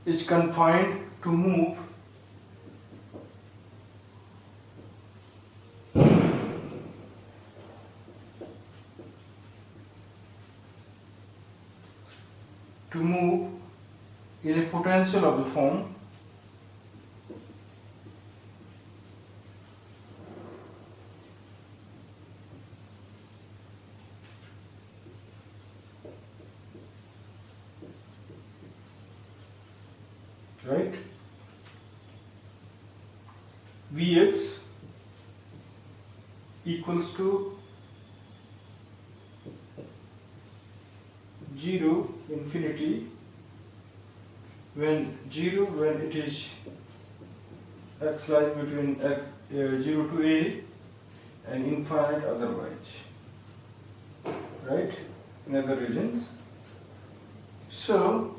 is confined to move in a potential of the form right, Vx equals to 0 infinity when it is x lies between 0 to a and infinite otherwise, right, in other regions. So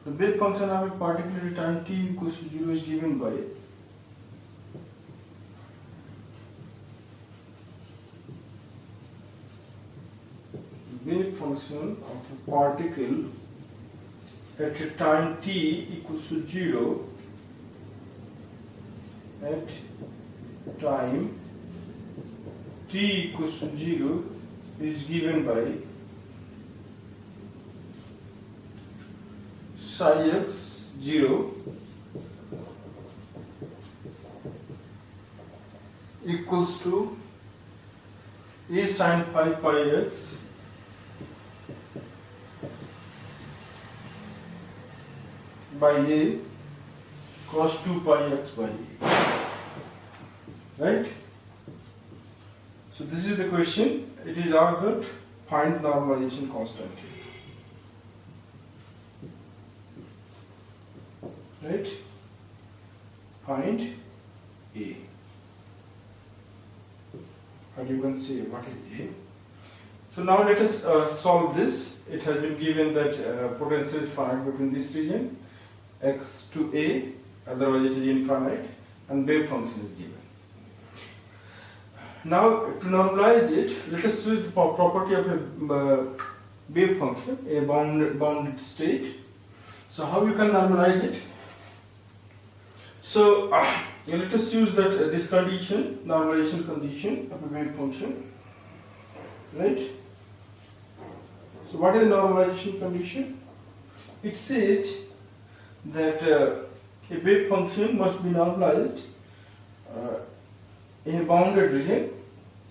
the wave function of a particular time t equals to 0 is given by wave function of a particle at a time t equals to 0 at time t equals to 0 is given by psi x 0 equals to a sin pi x by a cos 2 pi x by a, right? So this is the question. It is asked, find normalization constant, right? Find a, and you can see what is a. So now let us solve this. It has been given that potential is finite between this region x to a, otherwise it is infinite, and wave function is given. Now to normalize it, let us use the property of a wave function in a bounded state. So how you can normalize it? So let us use that this condition, normalization condition of a wave function, right? So what is the normalization condition? It says that a wave function must be normalized in a bounded region.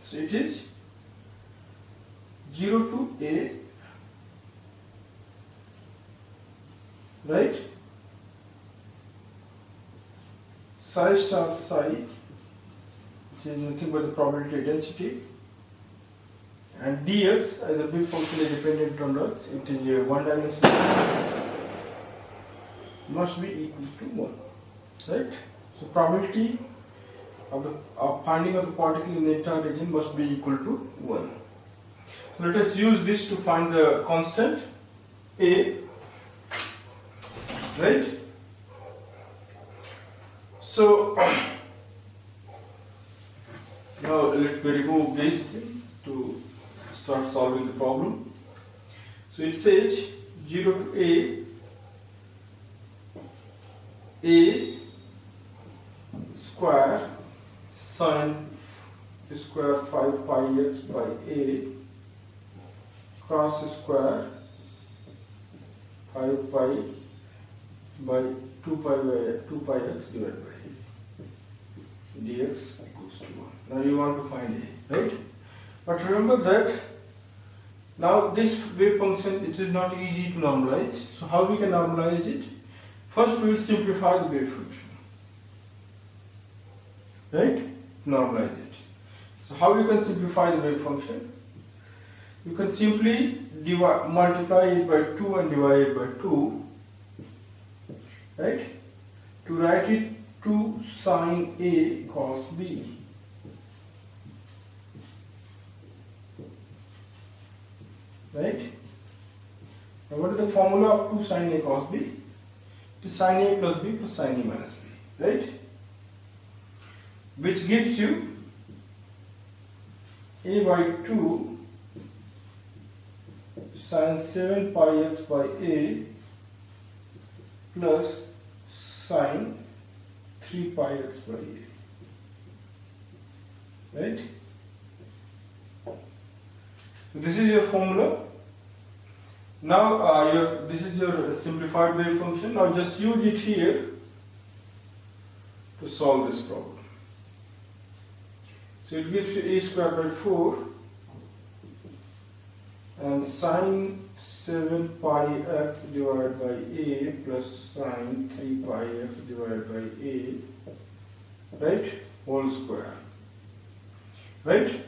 So it is 0 to a, right? Psi star psi, which is nothing but the probability density, and dx as a wave function is dependent on x, it is a one-dimensional, must be equal to 1, right? So probability of finding of the particle in the entire region must be equal to 1. So let us use this to find the constant a, right? So now let me remove this thing to start solving the problem. So it says 0 to a square sin square 5 pi x by a cos square 5 pi by 2 pi x divided by a dx equals to 1. Now you want to find a, right? But remember that now this wave function, it is not easy to normalize. So how we can normalize it? First we will simplify the wave function, right? Normalize it. So how you can simplify the wave function? You can simply multiply it by 2 and divide it by 2, right? To write it 2 sin A cos B. Right? Now what is the formula of 2 sin A cos B? It is sin A plus B plus sin A minus B, right? Which gives you A by 2 sin 7 pi x by A plus sine 3 pi x by a. Right? So this is your formula. Now this is your simplified wave function. Now just use it here to solve this problem. So it gives you a square by 4 and sine 7 pi x divided by a plus sine 3 pi x divided by a, right, whole square. Right?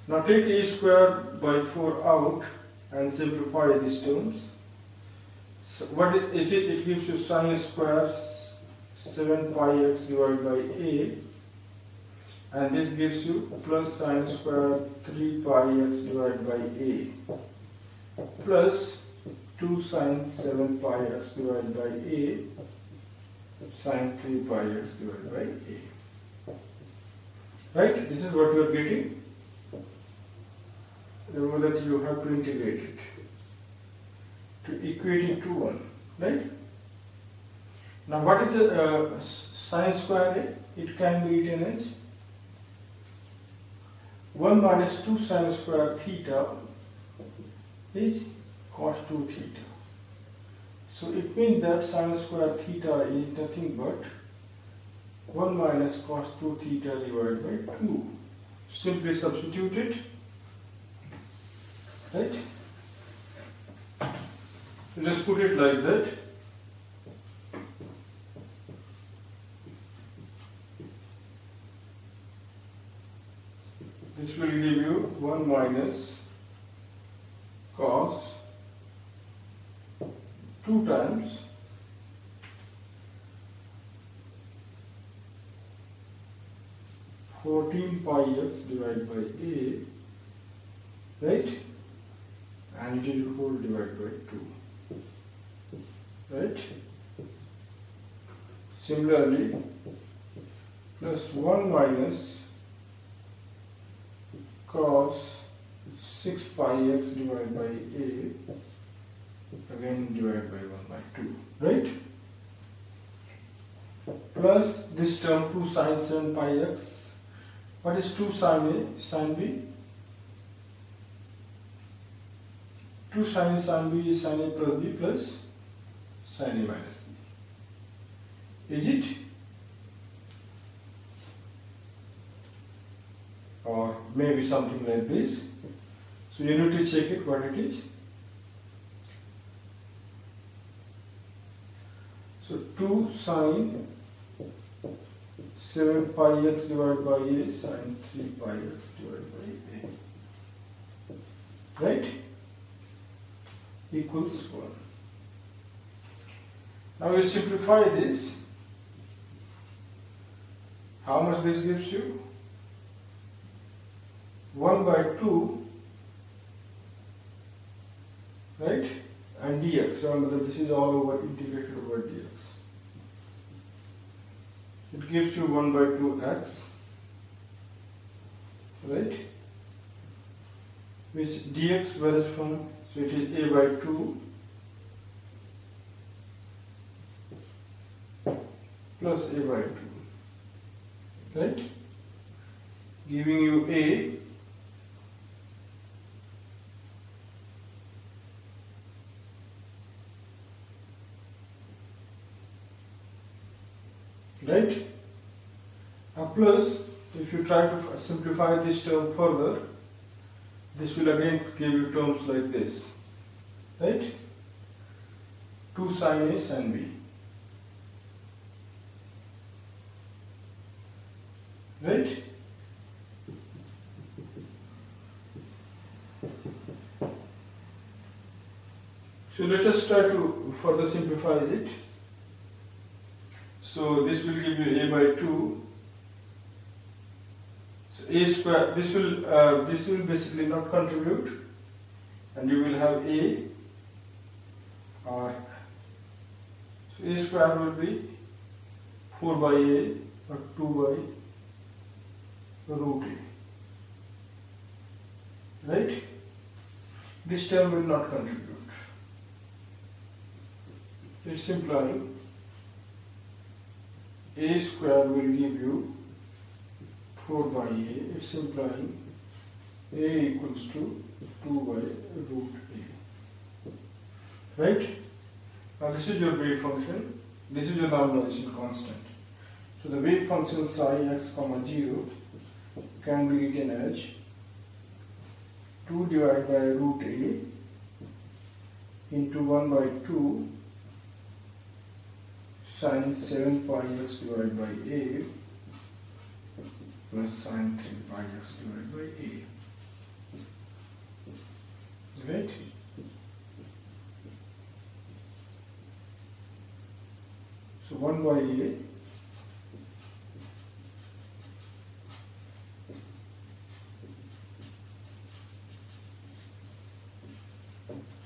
Now take a square by 4 out and simplify these terms. So what it gives you sine square 7 pi x divided by a, and this gives you plus sine square 3 pi x divided by a plus 2 sine 7 pi x divided by a sine 3 pi x divided by a. Right? This is what you are getting. Remember that you have to integrate it to equate it to 1. Right? Now what is the sine square a? It can be written as 1 minus 2 sine square theta is cos 2 theta. So it means that sine square theta is nothing but 1 minus cos 2 theta divided by 2. Simply substitute it. Right? So just put it like that. This will give you 1 minus cos 2 times (14 pi x divided by a), right? And it is whole divided by 2, right? Similarly, plus 1 minus cos 6 pi x divided by a, again divided by 1 by 2, right? Plus this term 2 sine 7 pi x. What is 2 sine a, sine b? 2 sine b is sine a plus b plus sine a minus b. Is it? Or maybe something like this. So you need to check it what it is. So 2 sine 7 pi x divided by a sine 3 pi x divided by a. Right? Equals 1. Now you simplify this. How much this gives you? 1 by 2, right? And dx. Remember that this is all over integrated over dx. It gives you 1 by 2x, right? Which dx varies from, so it is a by 2 plus a by 2, right? Giving you a right? Plus, if you try to simplify this term further, this will again give you terms like this, right? 2 sine a sine b, right? So let us try to further simplify it. So this will give you a by 2. So a square. This will basically not contribute, and you will have a. Or so a square will be 4 by a or 2 by root a. Right? This term will not contribute. It's simplying. a square will give you 4 by a. It's implying a equals to 2 by root a. Right? Now this is your wave function. This is your normalization constant. So the wave function psi x comma 0 can be written as 2 divided by root a into 1 by 2 sin 7 pi x divided by a plus sin 3 pi x divided by a. Right? So 1 by a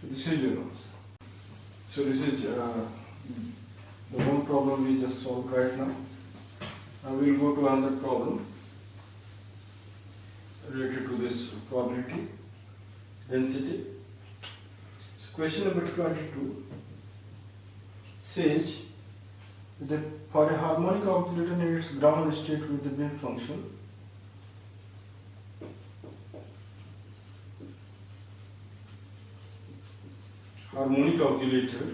this is your answer. So this is the one problem we just solved right now. Now we will go to another problem related to this probability density. So question number 22 says that for a harmonic oscillator in its ground state with the wave function, harmonic oscillator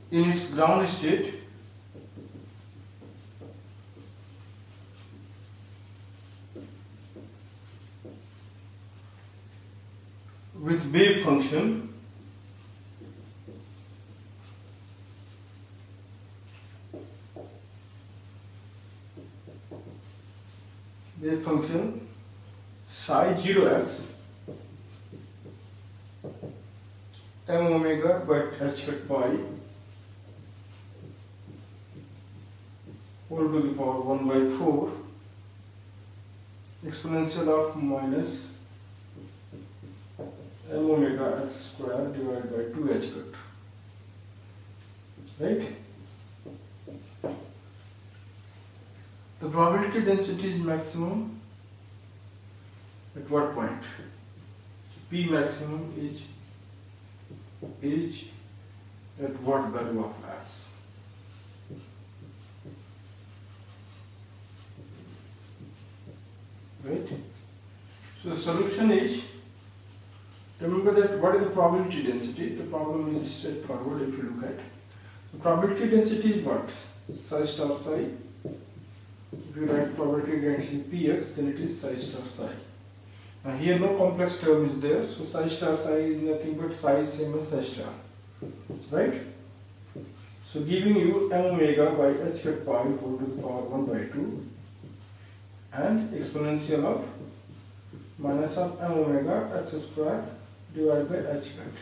in its ground state with wave function psi 0x m omega by h cut pi whole to the power 1 by 4 exponential of minus m omega x square divided by 2 h cut. Right? The probability density is maximum at what point? So P maximum is at what value of x? Right? So the solution is, remember that what is the probability density? The problem is straightforward if you look at. The probability density is what? Psi star psi. If you write probability density px, then it is psi star psi. Now here no complex term is there, so psi star psi is nothing but psi is same as psi star. Right? So giving you m omega by h cut pi whole to the power 1 by 2 and exponential of minus of m omega x square divided by h cut.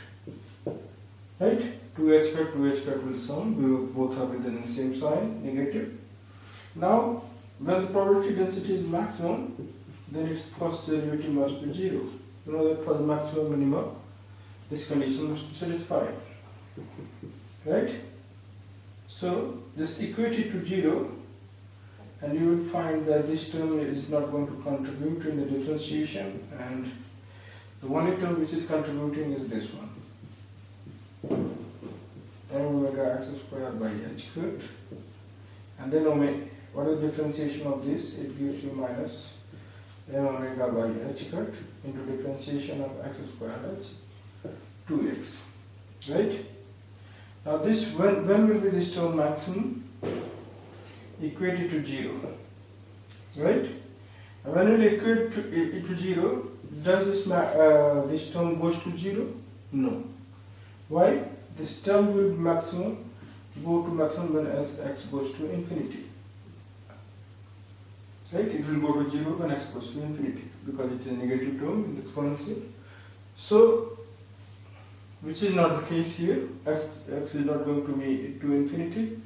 Right? 2h cut, 2h cut will sum, both are within the same sign, negative. Now, when the probability density is maximum, then its first derivative must be 0. You know that for the maximum minimum, this condition must be satisfied. Right? So, just equate it to 0 and you will find that this term is not going to contribute in the differentiation, and the only term which is contributing is this one. M omega x square by h cut, and then omega, what is the differentiation of this? It gives you minus m omega by h cut into differentiation of x square h 2x. Right? Now this, when will be this term maximum? Equate it to 0. Right? And when you equate it to 0, does this term goes to 0? No. Why? This term will be maximum, go to maximum when as x goes to infinity. Right? It will go to 0 when x goes to infinity because it is a negative term in the exponential. So, which is not the case here. X is not going to be to infinity.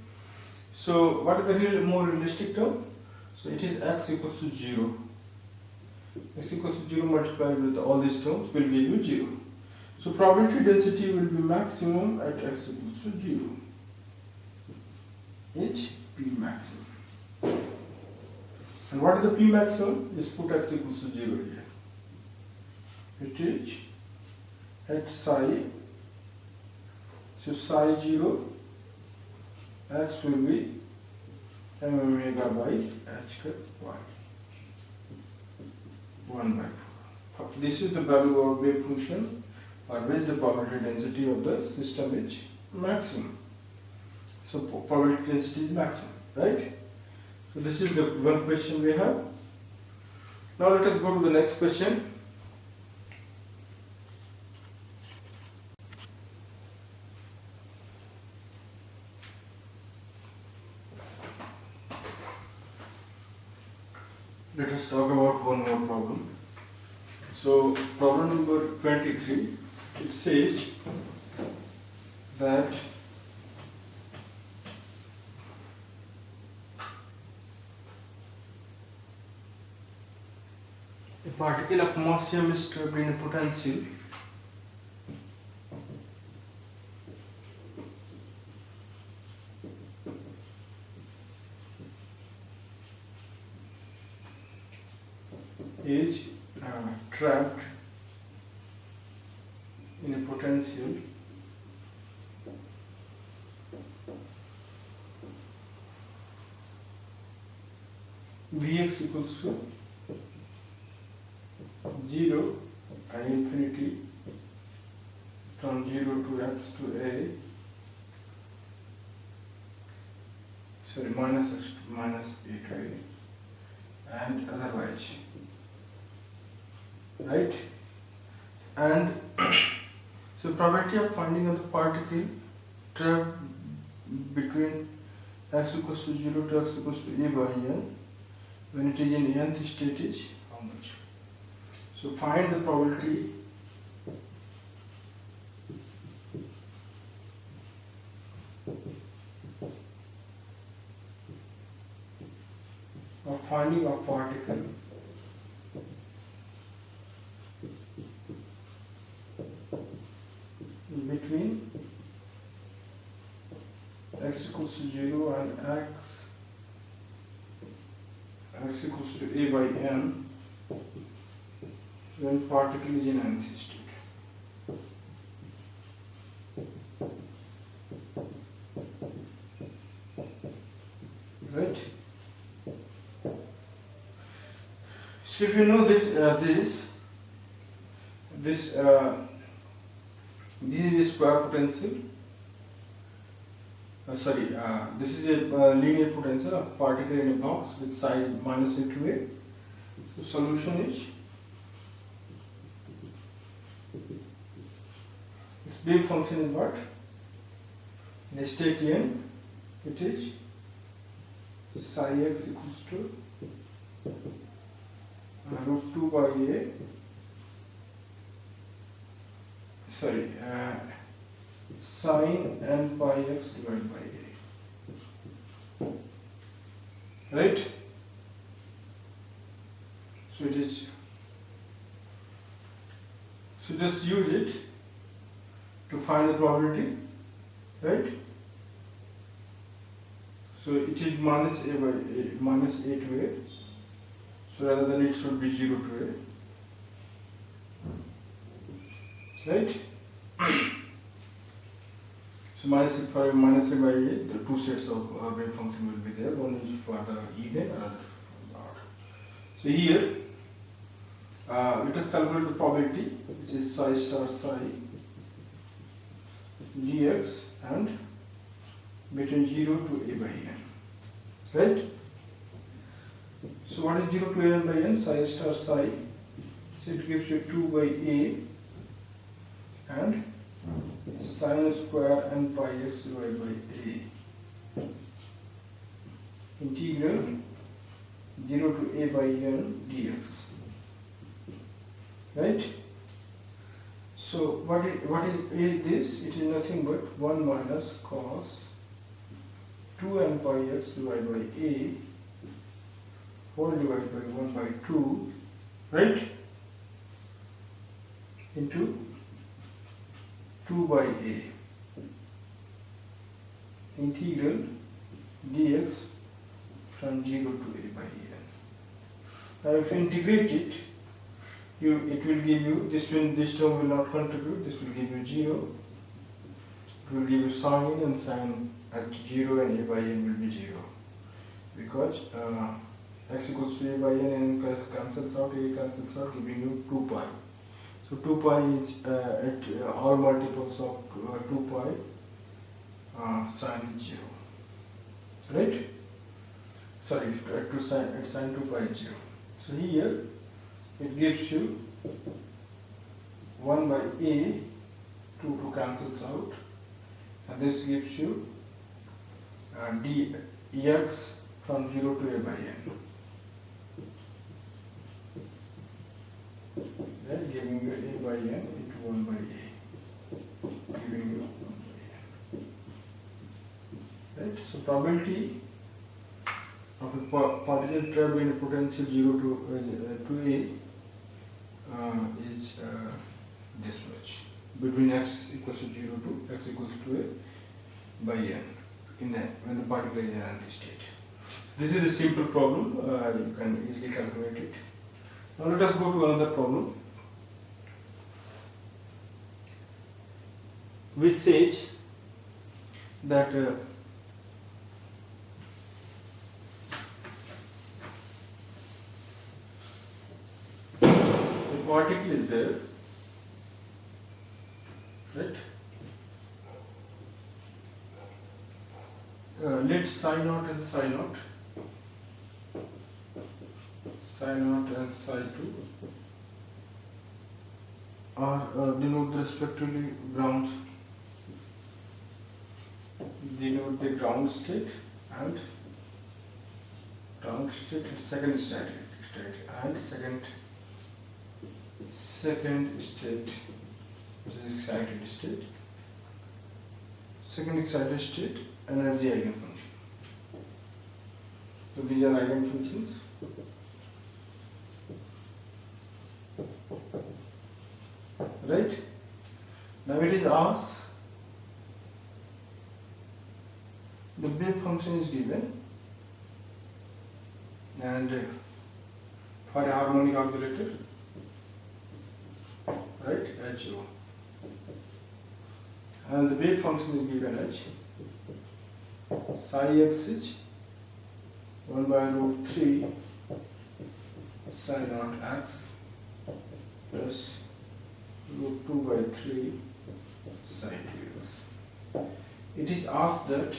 So, what is the real more realistic term? So, it is x equals to 0. X equals to 0 multiplied with all these terms will give you 0. So, probability density will be maximum at x equals to 0. H P maximum. And what is the P maximum? Just put x equals to 0 here. It is h psi. So So psi 0 x will be m omega by h cut y 1 by 4. This is the value of wave function or which the probability density of the system is maximum. So probability density is maximum, right? So this is the one question we have. Now let us go to the next question. Let us talk about one more problem. So problem number 23, it says that a particle of mass m is trapped in a potential is trapped in a potential Vx equals to 0 and infinity from 0 to x to a, sorry, minus x to minus a to a, and otherwise, right? And so probability of finding of the particle trapped between x equals to 0 to x equals to a by n when it is in nth state is how much? So find the probability of finding a particle between x equals to 0 and x equals to a by n when particle is in nth state. Right? So if you know this is the square potential. This is a linear potential of particle in a box with size minus a to a. So solution is its wave function is what? In state n, it is psi x equals to root 2 by a. Sine n pi x divided by a. Right? So it is. So just use it to find the probability, right? So it is minus a by a, minus a to a. So rather than it should be 0 to a, right? So minus a by a, the two sets of wave function will be there. One is for the even, another for the odd. So here, let us calculate the probability, which is psi star psi dx and between 0 to a by n, right? So what is 0 to a by n? Psi star psi. So it gives you 2 by a and sine square n pi x divided by a integral 0 to a by n dx, right? So what is a this? It is nothing but 1 minus cos 2 n pi x divided by a whole divided by 1 by 2, right? Into 2 by a integral dx from 0 to a by n. Now if you integrate it, it will give you, this term will not contribute, this will give you 0. it will give you sine, and sine at 0 and a by n will be 0, because x equals to a by n and cancels out, a cancels out, giving you 2 pi. So 2 pi is at all multiples of 2 pi, sine is 0, right? Sorry, at sine 2 pi is 0. So here it gives you 1 by a, 2 cancels out, and this gives you dx from 0 to a by n. Then giving you a by n into 1 by a, giving you 1 by n. Right? So probability of a particle trapped in a potential 0 to a is this much, between x equals to 0 to x equals to a by n when the particle is in empty state. This is a simple problem, you can easily calculate it. Now let us go to another problem, which says that the particle is there, right? Let psi naught and psi naught, psi naught and psi 2 are denote respectively grounds, denote the ground state and second state and second state, which is excited state, second excited state, energy eigenfunction. So these are eigenfunctions. Right? Now it is asked, the wave function is given, and for a harmonic oscillator, right, HO, and the wave function is given as psi x is 1 by root 3 psi naught x plus root 2 by 3 psi 2x. It is asked that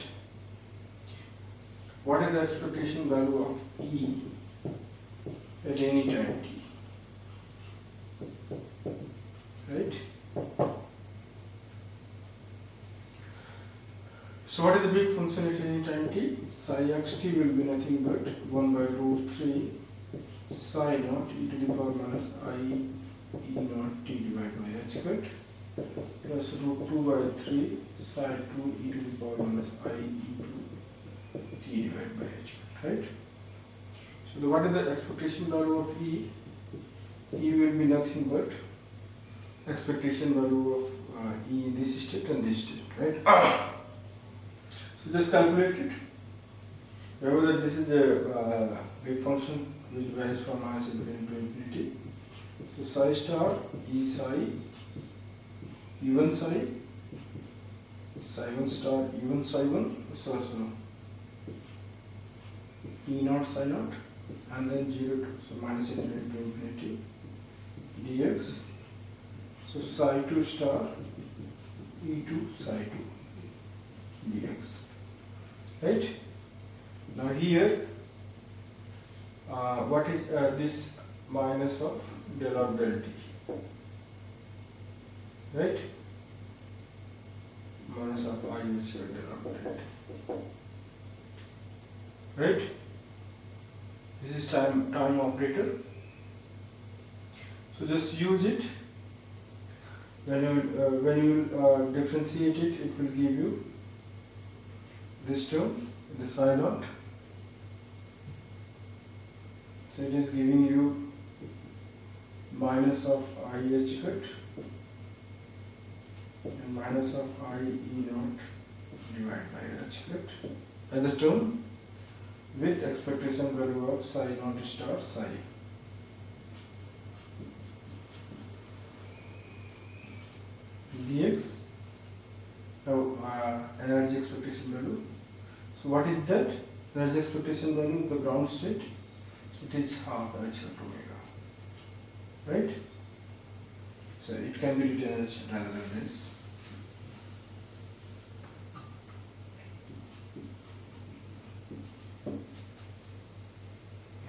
what is the expectation value of E at any time t, right? So what is the wave function at any time t? Psi xt will be nothing but 1 by root 3 psi naught e to the power minus I e naught t divided by h cut plus root 2 by 3 psi 2 e to the power minus I e to t divided by h cut, right? So what is the expectation value of E? E will be nothing but expectation value of E in this state and this state, right? So just calculate it. Remember that this is a wave function which varies from minus infinity to infinity. So psi star E psi even psi, psi 1 star even psi 1, so E naught psi naught, and then 0 to, so minus infinity to infinity dx. So psi 2 star E2 psi 2 dx, right? Now here what is this minus of del of del t, right? Minus of I is del of del t, right? This is time operator. So just use it. When you differentiate it, it will give you this term, the psi naught. So it is giving you minus of I h cut and minus of I e naught divided by h cut as a term with expectation value of psi naught star psi. Dx. energy expectation value. So what is that? Energy expectation value in the ground state, it is half h dot omega, right? So it can be written as rather than this.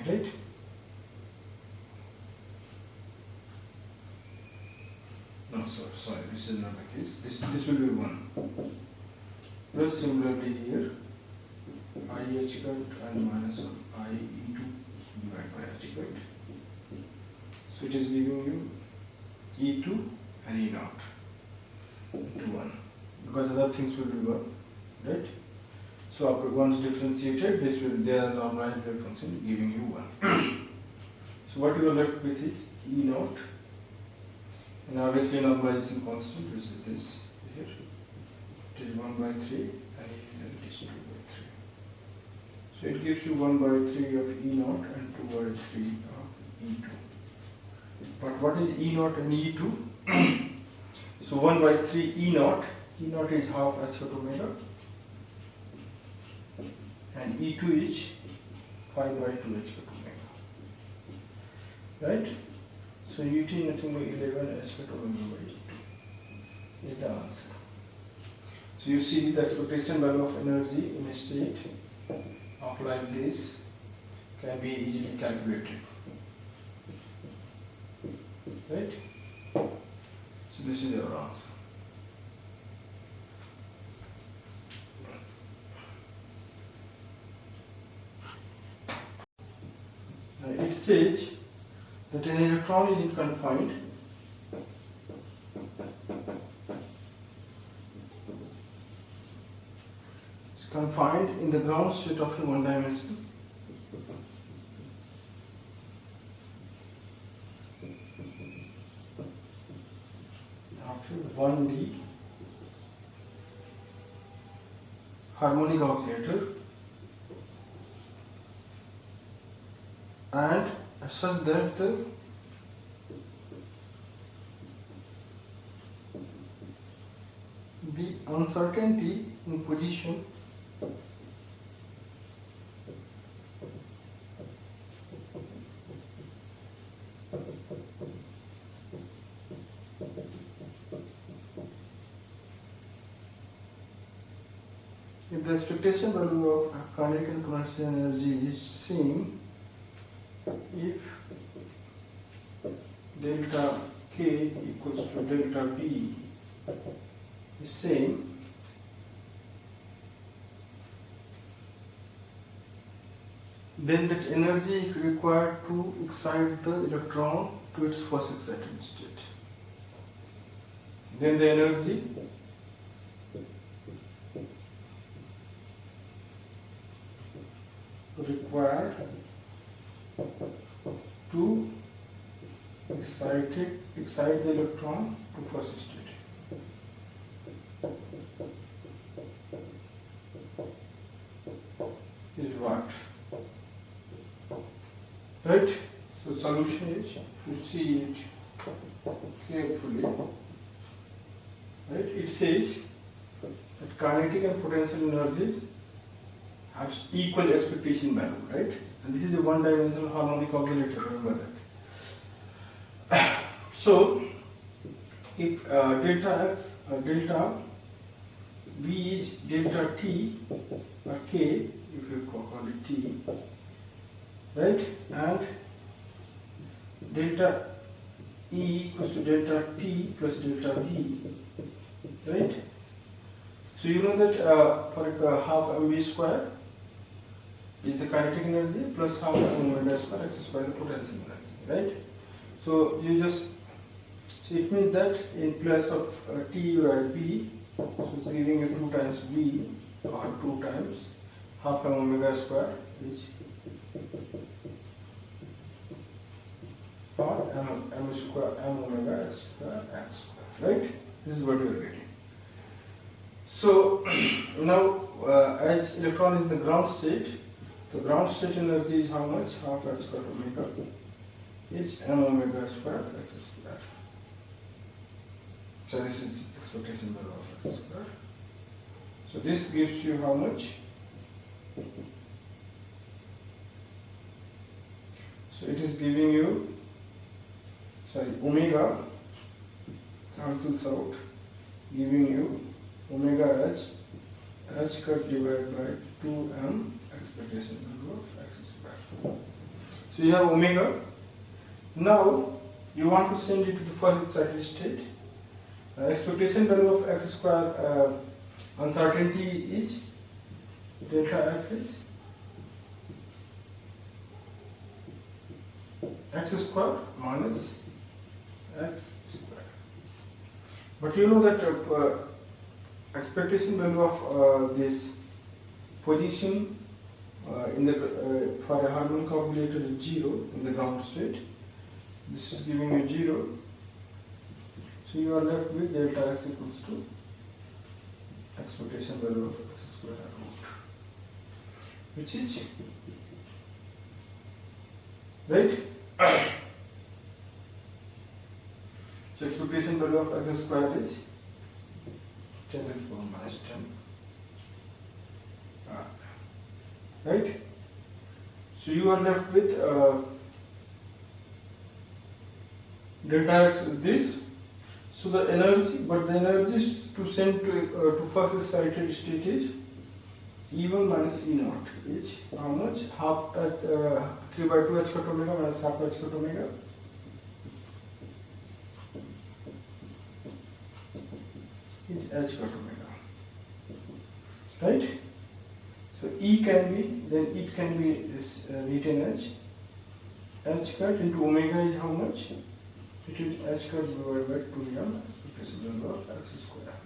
Right? No, sorry, this is not the case. This will be 1. Plus similarly here, I h cut and minus of I e2 divided by h cut. So it is giving you e2 and e naught to 1, because other things will be 1, right? So after one is differentiated, this will their normalized wave function giving you 1. So what you are left with is e naught, and obviously normalization constant, which is this here. It is 1 by 3 and it is 2 by 3. So it gives you 1 by 3 of e naught and 2 by 3 of e2. But what is e naught and e2? So 1 by 3 e naught is half h dot omega, and e2 is 5 by 2 h dot omega, right? So ut nothing but 11 h dot omega by e2 is the answer. So you see the expectation value of energy in a state of like this can be easily calculated, right? So this is your answer. Now it says that an electron is confined in the ground state of a one dimension after 1D harmonic oscillator, and such that the uncertainty in position if the expectation value of kinetic and potential energy is same, if delta K equals to delta V is same, then that energy required to excite the electron to its first excited state. Then the energy required to excite the electron to first state is what? Right? So solution is to see it carefully. Right? It says that kinetic and potential energies have equal expectation value, right? And this is a one-dimensional harmonic oscillator, remember that. So, if delta V is delta T or K, if you call it T, right? And delta E equals to delta T plus delta V, right? So you know that for half mv square is the kinetic energy plus half omega square x square the potential energy, right? So you just, so it means that in place of T you write V, so it's giving you 2 times V or 2 times half omega square which or m square m omega x square x square, right? This is what you are getting. So now as electron in the ground state, the ground state energy is how much? Half x square omega is m omega square x square. So this is expectation value of x square. So this gives you how much? So it is giving you, omega cancels out, giving you omega h cut divided by 2m expectation value of x square. So you have omega. Now you want to send it to the first excited state. Expectation value of x square, uncertainty is delta x is x square minus x square. But you know that expectation value of this position in the for a harmonic oscillator is 0 in the ground state. This is giving you 0. So you are left with delta x equals to expectation value of x square root, which is right. So expectation value of x square is 10 to the power minus 10. Right? So you are left with delta x is this. So the energy, but the energy to send to first excited state is E1 minus E0 is how much? Half at 3 by 2 h cut omega minus half h cut omega. Is h cut omega. Right? So E can be, then it can be written as h cut into omega is how much? It is h cut divided by 2m expectation value of x square.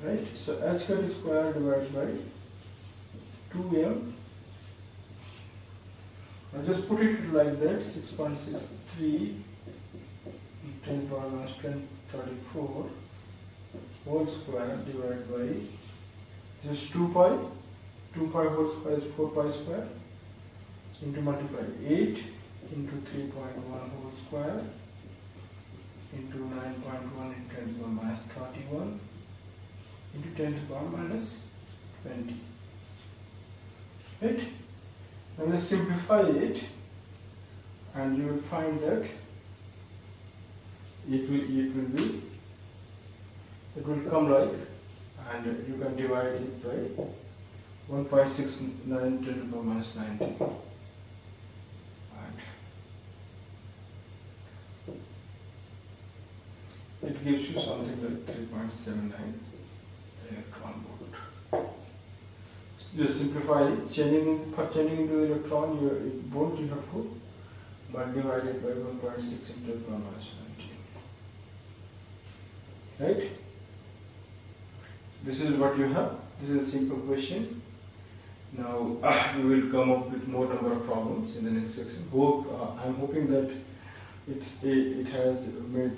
Right? So h cut square divided by 2m. Now just put it like that, 6.63 10 to the power minus 1034 whole square divided by just 2 pi. 2 pi whole square is 4 pi square into multiply 8 into 3.1 whole square into 9.1 into 10 to the power minus 31 into 10 to the power minus 20. Right? Now let's simplify it, and you will find that it will come like, and you can divide it by 1.69 10 to the power minus 90. And it gives you something like 3.79 electron volt. Just simplify it, for changing into the electron, volt you have to divide it by 1.6 into the power minus 19. Right? This is what you have. This is a simple question. Now we will come up with more number of problems in the next section. I'm hoping that it has made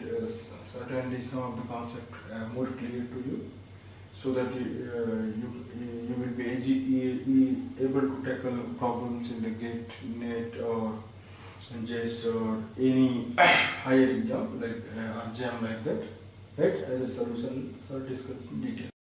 certainly some of the concept more clear to you, so that you will be able to tackle problems in the GATE, NET, or JEST, or any higher exam like JAM like that, right? As a solution, discussed in detail.